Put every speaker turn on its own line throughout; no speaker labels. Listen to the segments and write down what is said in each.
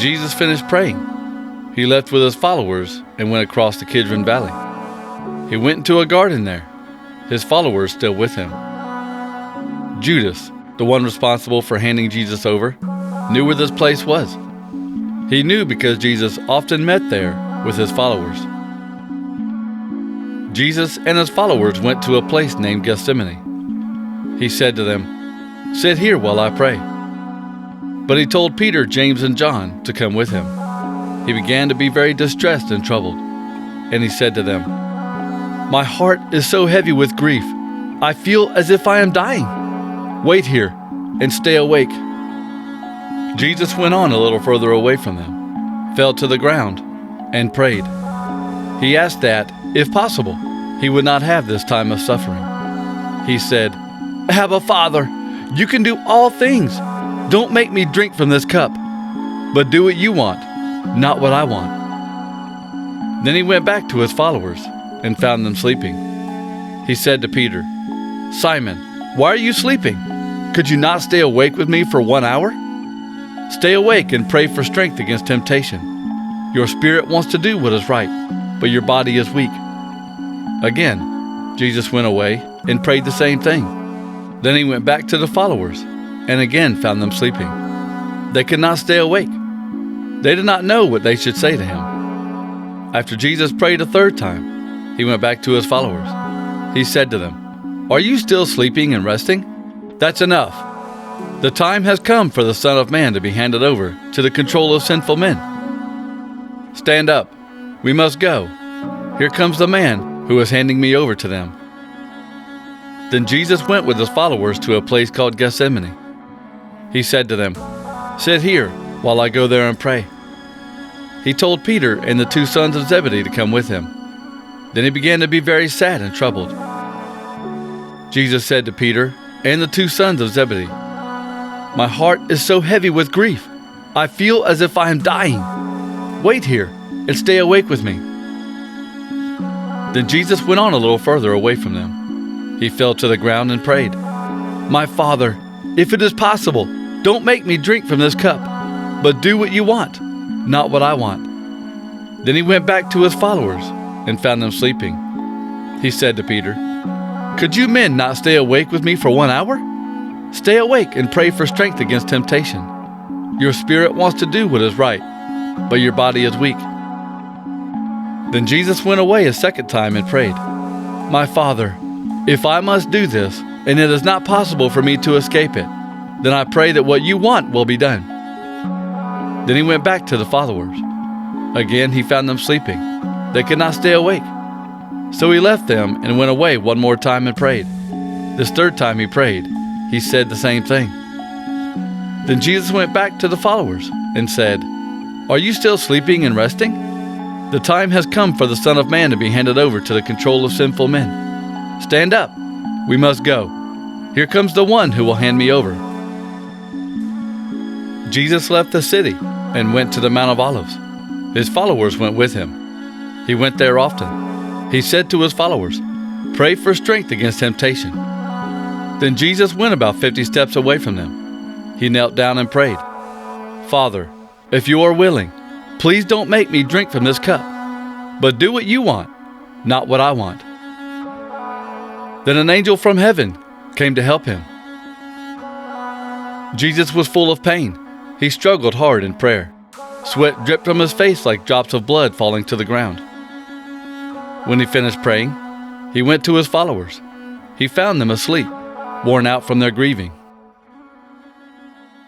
Jesus finished praying, he left with his followers and went across the Kidron Valley. He went into a garden there, his followers still with him. Judas, the one responsible for handing Jesus over, knew where this place was. He knew because Jesus often met there with his followers. Jesus and his followers went to a place named Gethsemane. He said to them, "Sit here while I pray." But he told Peter, James, and John to come with him. He began to be very distressed and troubled, and he said to them, "My heart is so heavy with grief, I feel as if I am dying. Wait here and stay awake." Jesus went on a little further away from them, fell to the ground, and prayed. He asked that, if possible, he would not have this time of suffering. He said, "Abba, Father, you can do all things. Don't make me drink from this cup, but do what you want, not what I want." Then he went back to his followers and found them sleeping. He said to Peter, "Simon, why are you sleeping? Could you not stay awake with me for 1 hour? Stay awake and pray for strength against temptation. Your spirit wants to do what is right, but your body is weak." Again, Jesus went away and prayed the same thing. Then he went back to the followers and again found them sleeping. They could not stay awake. They did not know what they should say to him. After Jesus prayed a third time, he went back to his followers. He said to them, "Are you still sleeping and resting? That's enough. The time has come for the Son of Man to be handed over to the control of sinful men. Stand up. We must go. Here comes the man who is handing me over to them." Then Jesus went with his followers to a place called Gethsemane. He said to them, "Sit here while I go there and pray." He told Peter and the 2 sons of Zebedee to come with him. Then he began to be very sad and troubled. Jesus said to Peter and the 2 sons of Zebedee, "My heart is so heavy with grief, I feel as if I am dying. Wait here and stay awake with me." Then Jesus went on a little further away from them. He fell to the ground and prayed, "My Father, if it is possible, don't make me drink from this cup, but do what you want, not what I want." Then he went back to his followers and found them sleeping. He said to Peter, "Could you men not stay awake with me for 1 hour? Stay awake and pray for strength against temptation. Your spirit wants to do what is right, but your body is weak." Then Jesus went away a second time and prayed, "My Father, if I must do this, and it is not possible for me to escape it, then I pray that what you want will be done." Then he went back to the followers. Again he found them sleeping. They could not stay awake. So he left them and went away one more time and prayed. This third time he prayed, he said the same thing. Then Jesus went back to the followers and said, "Are you still sleeping and resting? The time has come for the Son of Man to be handed over to the control of sinful men. Stand up. We must go. Here comes the one who will hand me over." Jesus left the city and went to the Mount of Olives. His followers went with him. He went there often. He said to his followers, "Pray for strength against temptation." Then Jesus went about 50 steps away from them. He knelt down and prayed, "Father, if you are willing, please don't make me drink from this cup, but do what you want, not what I want." Then an angel from heaven came to help him. Jesus was full of pain. He struggled hard in prayer. Sweat dripped from his face like drops of blood falling to the ground. When he finished praying, he went to his followers. He found them asleep, worn out from their grieving.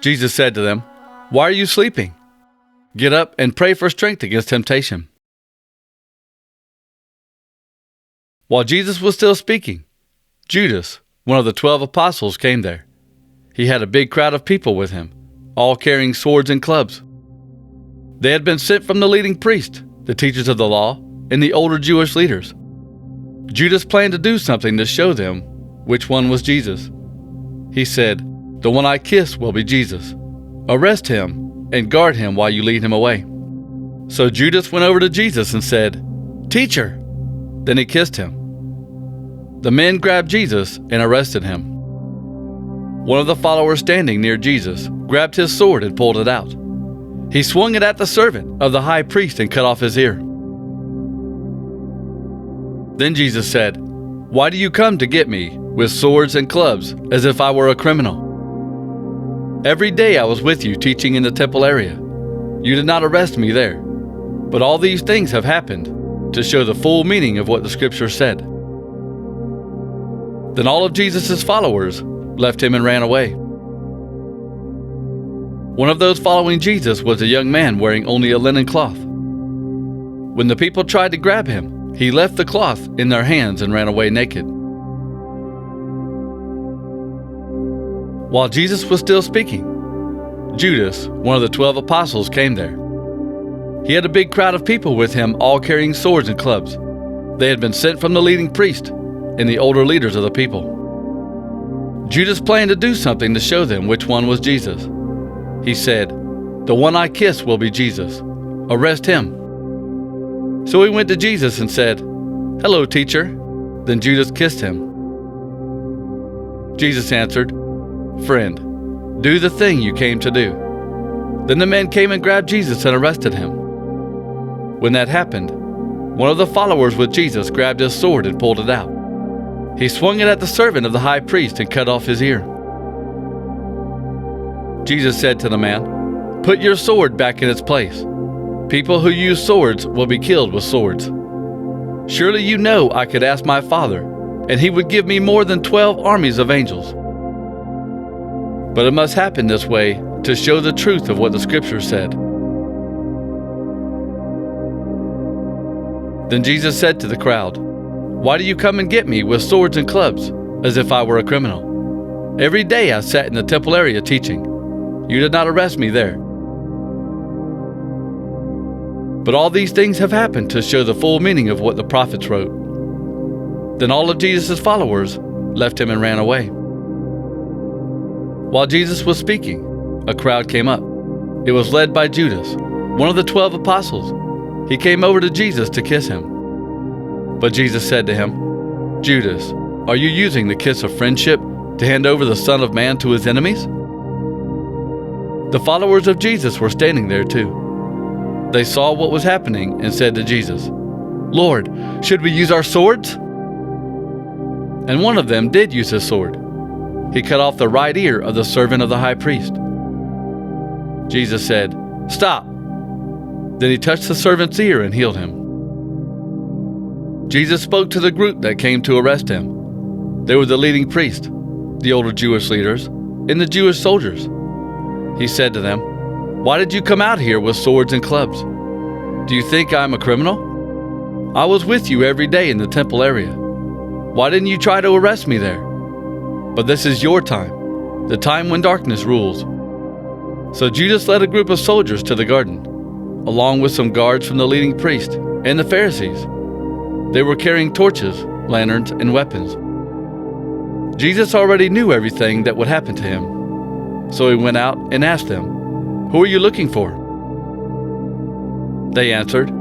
Jesus said to them, "Why are you sleeping? Get up and pray for strength against temptation." While Jesus was still speaking, Judas, one of the 12 apostles, came there. He had a big crowd of people with him, all carrying swords and clubs. They had been sent from the leading priests, the teachers of the law, and the older Jewish leaders. Judas planned to do something to show them which one was Jesus. He said, "The one I kiss will be Jesus. Arrest him and guard him while you lead him away." So Judas went over to Jesus and said, "Teacher." Then he kissed him. The men grabbed Jesus and arrested him. One of the followers standing near Jesus grabbed his sword and pulled it out. He swung it at the servant of the high priest and cut off his ear. Then Jesus said, "Why do you come to get me with swords and clubs as if I were a criminal? Every day I was with you teaching in the temple area. You did not arrest me there. But all these things have happened to show the full meaning of what the scripture said." Then all of Jesus' followers left him and ran away. One of those following Jesus was a young man wearing only a linen cloth. When the people tried to grab him, he left the cloth in their hands and ran away naked. While Jesus was still speaking, Judas, one of the 12 apostles, came there. He had a big crowd of people with him, all carrying swords and clubs. They had been sent from the leading priest and the older leaders of the people. Judas planned to do something to show them which one was Jesus. He said, "The one I kiss will be Jesus. Arrest him." So he went to Jesus and said, "Hello, teacher." Then Judas kissed him. Jesus answered, "Friend, do the thing you came to do." Then the men came and grabbed Jesus and arrested him. When that happened, one of the followers with Jesus grabbed his sword and pulled it out. He swung it at the servant of the high priest and cut off his ear. Jesus said to the man, "Put your sword back in its place. People who use swords will be killed with swords. Surely you know I could ask my Father, and he would give me more than 12 armies of angels. But it must happen this way to show the truth of what the scripture said." Then Jesus said to the crowd, "Why do you come and get me with swords and clubs, as if I were a criminal? Every day I sat in the temple area teaching. You did not arrest me there. But all these things have happened to show the full meaning of what the prophets wrote." Then all of Jesus' followers left him and ran away. While Jesus was speaking, a crowd came up. It was led by Judas, one of the 12 apostles. He came over to Jesus to kiss him. But Jesus said to him, "Judas, are you using the kiss of friendship to hand over the Son of Man to his enemies?" The followers of Jesus were standing there too. They saw what was happening and said to Jesus, "Lord, should we use our swords?" And one of them did use his sword. He cut off the right ear of the servant of the high priest. Jesus said, "Stop." Then he touched the servant's ear and healed him. Jesus spoke to the group that came to arrest him. They were the leading priests, the older Jewish leaders, and the Jewish soldiers. He said to them, "Why did you come out here with swords and clubs? Do you think I'm a criminal? I was with you every day in the temple area. Why didn't you try to arrest me there? But this is your time, the time when darkness rules." So Judas led a group of soldiers to the garden, along with some guards from the leading priest and the Pharisees. They were carrying torches, lanterns, and weapons. Jesus already knew everything that would happen to him. So he went out and asked them, "Who are you looking for?" They answered,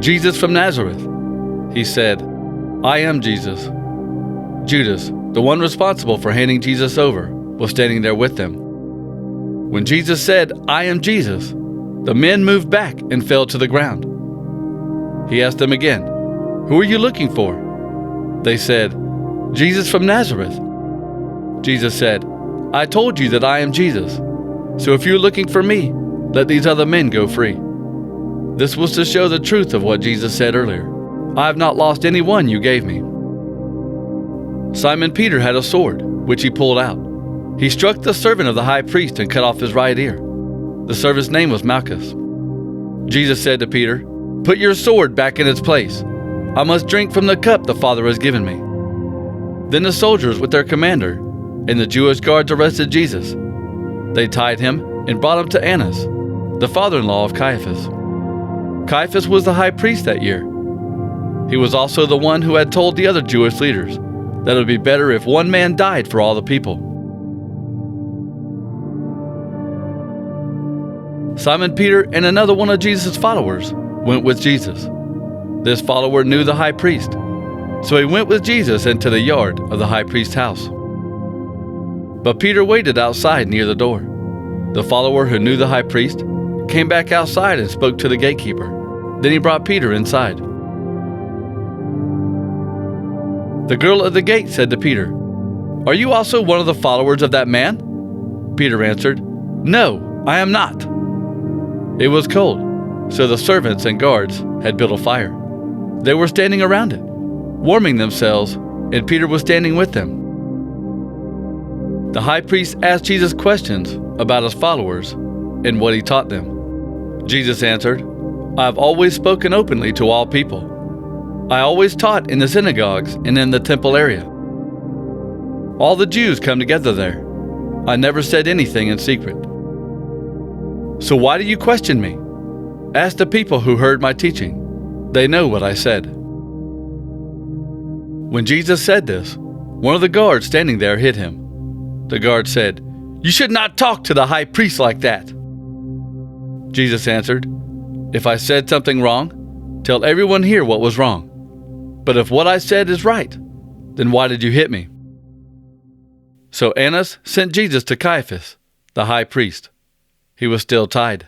"Jesus from Nazareth." He said, "I am Jesus." Judas, the one responsible for handing Jesus over, was standing there with them. When Jesus said, "I am Jesus," the men moved back and fell to the ground. He asked them again, "Who are you looking for?" They said, "Jesus from Nazareth." Jesus said, "I told you that I am Jesus. So if you're looking for me, let these other men go free." This was to show the truth of what Jesus said earlier. "I have not lost any one you gave me." Simon Peter had a sword, which he pulled out. He struck the servant of the high priest and cut off his right ear. The servant's name was Malchus. Jesus said to Peter, "Put your sword back in its place. I must drink from the cup the Father has given me." Then the soldiers with their commander and the Jewish guards arrested Jesus. They tied him and brought him to Annas, the father-in-law of Caiaphas. Caiaphas was the high priest that year. He was also the one who had told the other Jewish leaders that it would be better if one man died for all the people. Simon Peter and another one of Jesus' followers went with Jesus. This follower knew the high priest, so he went with Jesus into the yard of the high priest's house. But Peter waited outside near the door. The follower who knew the high priest came back outside and spoke to the gatekeeper. Then he brought Peter inside. The girl at the gate said to Peter, "Are you also one of the followers of that man?" Peter answered, "No, I am not." It was cold, so the servants and guards had built a fire. They were standing around it, warming themselves, and Peter was standing with them. The high priest asked Jesus questions about his followers and what he taught them. Jesus answered, "I have always spoken openly to all people. I always taught in the synagogues and in the temple area. All the Jews come together there. I never said anything in secret. So why do you question me? Ask the people who heard my teaching. They know what I said." When Jesus said this, one of the guards standing there hit him. The guard said, "You should not talk to the high priest like that." Jesus answered, "If I said something wrong, tell everyone here what was wrong. But if what I said is right, then why did you hit me?" So Annas sent Jesus to Caiaphas, the high priest. He was still tied.